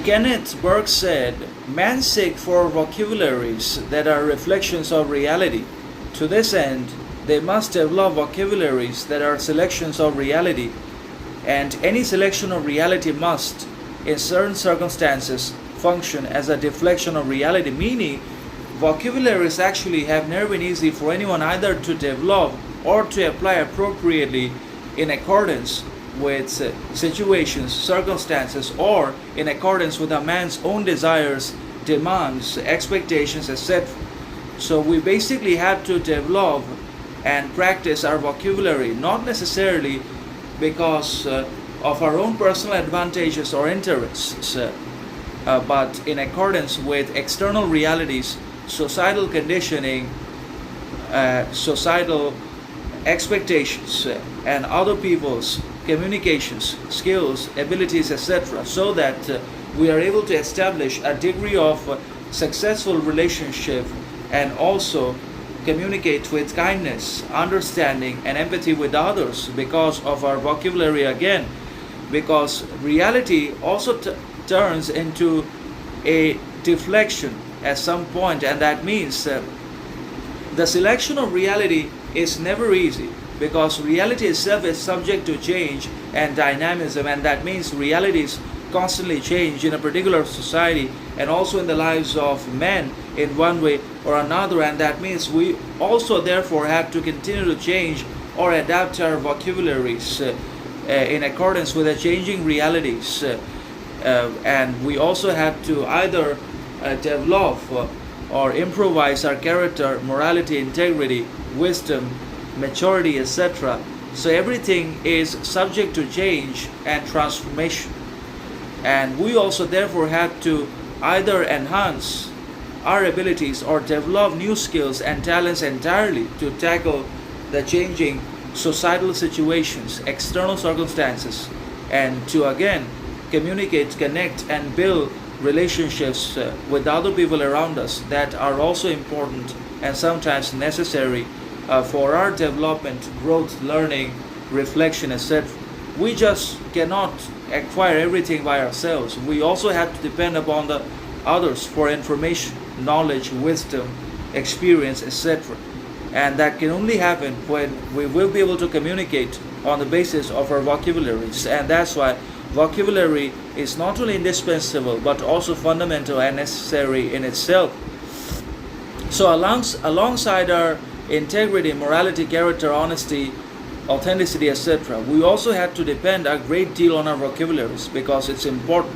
Kenneth Burke said, "Men seek for vocabularies that are reflections of reality. To this end, they must develop vocabularies that are selections of reality, and any selection of reality must, in certain circumstances, function as a deflection of reality," meaning vocabularies actually have never been easy for anyone either to develop or to apply appropriately in accordance with situations, circumstances, or in accordance with a man's own desires, demands, expectations, etc. So we basically have to develop and practice our vocabulary, not necessarily because of our own personal advantages or interests, but in accordance with external realities, societal conditioning, societal expectations, and other people's communications, skills, abilities, etc., so that we are able to establish a degree of successful relationship and also communicate with kindness, understanding, and empathy with others because of our vocabulary again. Because reality also turns into a deflection at some point, and that means the selection of reality is never easy, because reality itself is subject to change and dynamism, and that means realities constantly change in a particular society and also in the lives of men in one way or another, and that means we also therefore have to continue to change or adapt our vocabularies in accordance with the changing realities, and we also have to either develop or improvise our character, morality, integrity, wisdom, maturity, etc. So everything is subject to change and transformation, and we also therefore have to either enhance our abilities or develop new skills and talents entirely to tackle the changing societal situations, external circumstances, and to again communicate, connect, and build relationships with other people around us that are also important and sometimes necessary for our development, growth, learning, reflection, etc. We just cannot acquire everything by ourselves. We also have to depend upon the others for information, knowledge, wisdom, experience, etc. And that can only happen when we will be able to communicate on the basis of our vocabularies. And that's why vocabulary is not only indispensable but also fundamental and necessary in itself. So alongside our integrity, morality, character, honesty, authenticity, etc., we also have to depend a great deal on our vocabularies because it's important.